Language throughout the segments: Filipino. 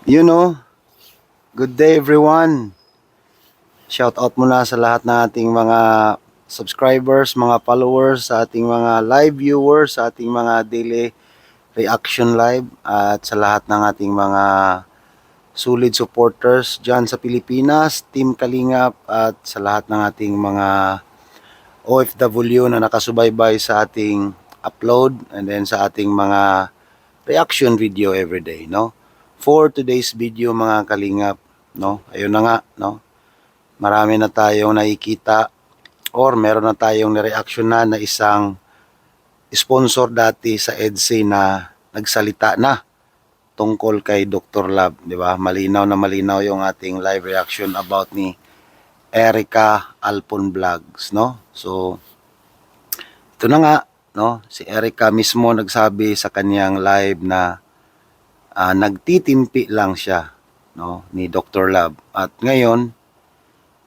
You know, good day everyone. Shout out muna sa lahat ng ating mga subscribers, mga followers, sa ating mga live viewers, sa ating mga daily reaction live, at sa lahat ng ating mga solid supporters dyan sa Pilipinas, Team Kalingap, at sa lahat ng ating mga OFW na nakasubaybay sa ating upload and then sa ating mga reaction video everyday, no? For today's video mga Kalingap, no? Ayun na nga, no? Marami na tayong nakikita or meron na tayong na-reaction na isang sponsor dati sa EDSA na nagsalita na tungkol kay Dr. Love, di ba? Malinaw na malinaw yung ating live reaction about ni Erica Alpon Vlogs, no? So ito na nga, no? Si Erica mismo nagsabi sa kanyang live na nagtitimpi lang siya, no, ni Dr. Love. At ngayon,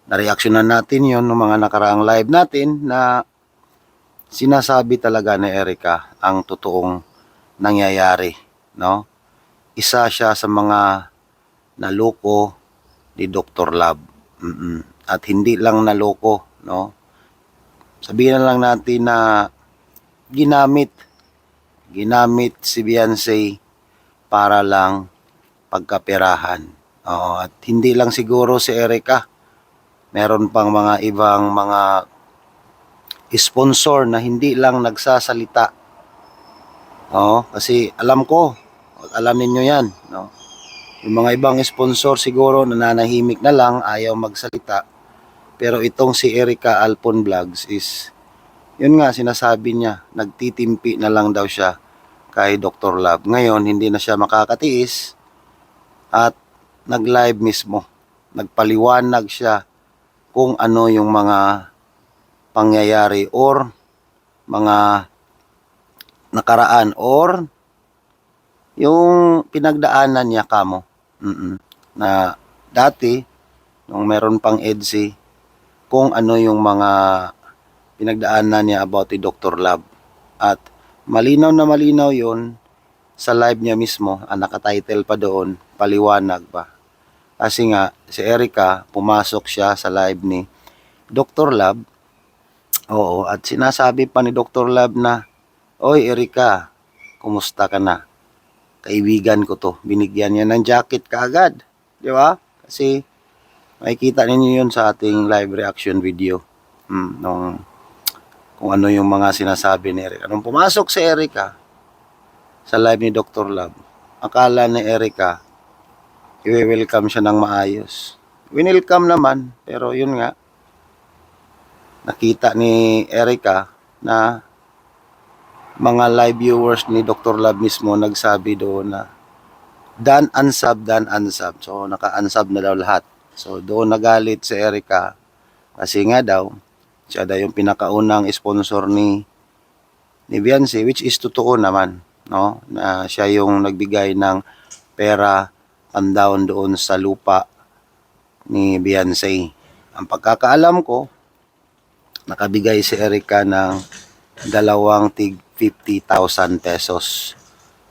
na-reactionan natin yon ng mga nakaraang live natin na sinasabi talaga ni Erica ang totoong nangyayari, no? Isa siya sa mga naloko ni Dr. Love. At hindi lang naloko, no? Sabihin na lang natin na ginamit si Beyonce para lang pagkaperahan. At hindi lang siguro si Erica. Meron pang mga ibang mga sponsor na hindi lang nagsasalita. Kasi alam ko, alam ninyo yan, no? Yung mga ibang sponsor siguro nananahimik na lang, ayaw magsalita. Pero itong si Erica Alpon Vlogs is, yun nga sinasabi niya, nagtitimpi na lang daw siya kay Dr. Love. Ngayon, hindi na siya makakatiis at nag-live mismo. Nagpaliwanag siya kung ano yung mga pangyayari or mga nakaraan or yung pinagdaanan niya kamo. Na dati, nung meron pang EDSA, kung ano yung mga pinagdaanan niya about ni Dr. Love. At malinaw na malinaw yun sa live niya mismo. Nakatitle pa doon, paliwanag pa. Kasi nga, si Erica, pumasok siya sa live ni Dr. Love. Oo, at sinasabi pa ni Dr. Love na, "Oy Erica, kumusta ka na? Kaibigan ko to." Binigyan niya ng jacket kaagad. Di ba? Kasi makikita ninyo yun sa ating live reaction video. Kung ano yung mga sinasabi ni Erica. Nung pumasok si Erica sa live ni Dr. Love, akala ni Erica, i-welcome siya ng maayos. Winelcome naman, pero yun nga, nakita ni Erica na mga live viewers ni Dr. Love mismo nagsabi doon na done unsub. So naka-unsub na daw lahat. So doon nagalit si Erica kasi nga daw siya daw yung pinakaunang sponsor ni Beyonce, which is totoo naman, no? Na siya yung nagbigay ng pera pandown doon sa lupa ni Beyonce. Ang pagkakaalam ko, nakabigay si Erica ng dalawang tig 50,000 pesos.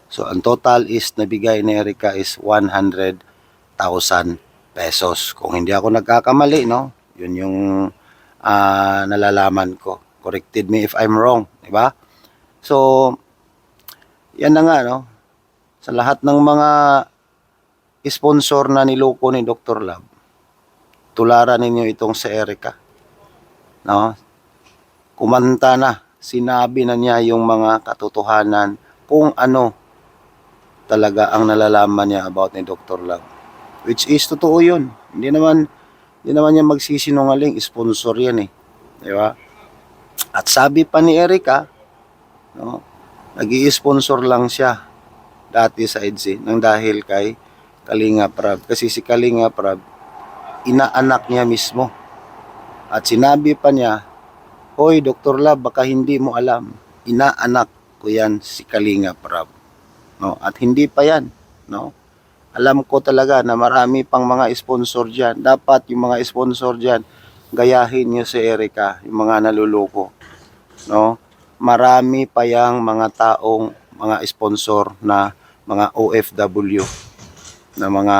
So, ang total is nabigay ni Erica is 100,000 pesos. Kung hindi ako nagkakamali, no? Yun yung nalalaman ko. Corrected me if I'm wrong, di ba? So, yan na nga, no? Sa lahat ng mga sponsor na niloko ni Dr. Love, tularan ninyo itong si Erica, no? Kumanta na, sinabi na niya yung mga katotohanan kung ano talaga ang nalalaman niya about ni Dr. Love, which is totoo yun. Hindi naman niya magsisinungaling, sponsor yan eh, di ba? At sabi pa ni Erica, no, nag-i-sponsor lang siya dati sa EDSA nang dahil kay Kalingap Rab, kasi si Kalingap Rab inaanak niya mismo. At sinabi pa niya, "Hoy Dr. Love, baka hindi mo alam, inaanak ko yan si Kalingap Rab." No? At hindi pa yan, no? Alam ko talaga na marami pang mga sponsor dyan. Dapat yung mga sponsor dyan, gayahin nyo si Erica, yung mga naluloko, no? Marami pa yang mga taong, mga sponsor na mga OFW na mga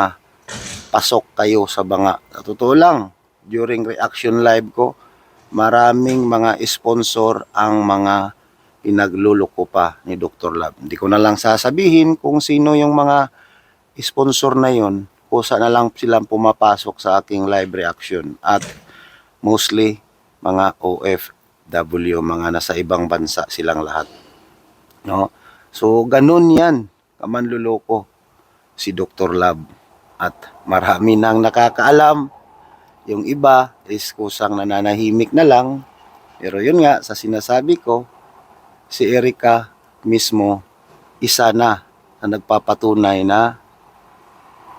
pasok kayo sa banga. Sa totoo lang, during reaction live ko, maraming mga sponsor ang mga pinagluloko pa ni Dr. Love. Hindi ko na lang sasabihin kung sino yung mga sponsor na yon, kusa na lang silang pumapasok sa aking live reaction, at mostly mga OFW, mga nasa ibang bansa silang lahat, no? So ganun yan, kamanluloko si Dr. Love, at marami nang nakakaalam. Yung iba is kusang nananahimik na lang, pero yun nga, sa sinasabi ko, si Erica mismo isa na nagpapatunay na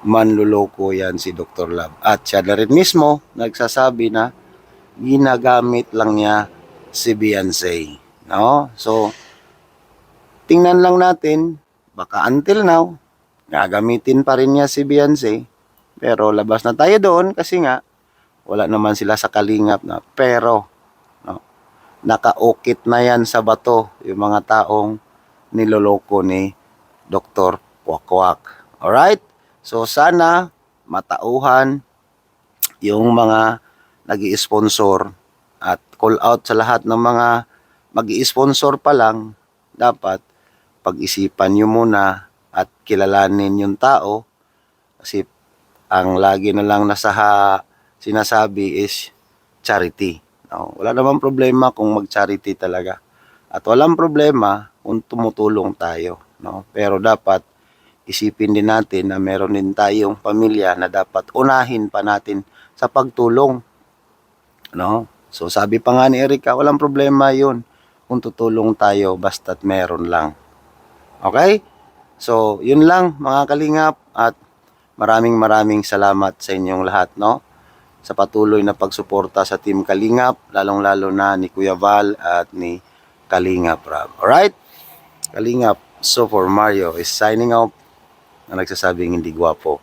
manluloko yan si Dr. Love. At siya na rin mismo nagsasabi na ginagamit lang niya si Beyonce. No? So, tingnan lang natin, baka until now, gagamitin pa rin niya si Beyonce. Pero labas na tayo doon kasi nga, wala naman sila sa kalingap na. Pero, no, nakaukit na yan sa bato yung mga taong niloloko ni Dr. Kwakwak. Alright? So sana matauhan yung mga nag-i-sponsor, at call out sa lahat ng mga mag-i-sponsor pa lang, dapat pag-isipan nyo muna at kilalanin yung tao, kasi ang lagi na lang sinasabi is charity. No? Wala namang problema kung mag-charity talaga. At walang problema kung tumutulong tayo. No? Pero dapat isipin din natin na meron din tayong pamilya na dapat unahin pa natin sa pagtulong. No? So sabi pa nga ni Erica, walang problema yun kung tutulong tayo basta't meron lang. Okay? So yun lang mga kalingap, at maraming salamat sa inyong lahat, no? Sa patuloy na pagsuporta sa Team Kalingap, lalong-lalo na ni Kuya Val at ni Kalingap Rab. Alright? Kalingap, so for Mario is signing off, na nagsasabing hindi gwapo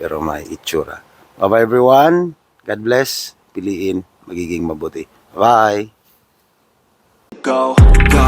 pero may itsura. Bye-bye everyone. God bless. Piliin magiging mabuti. Bye. Go, go.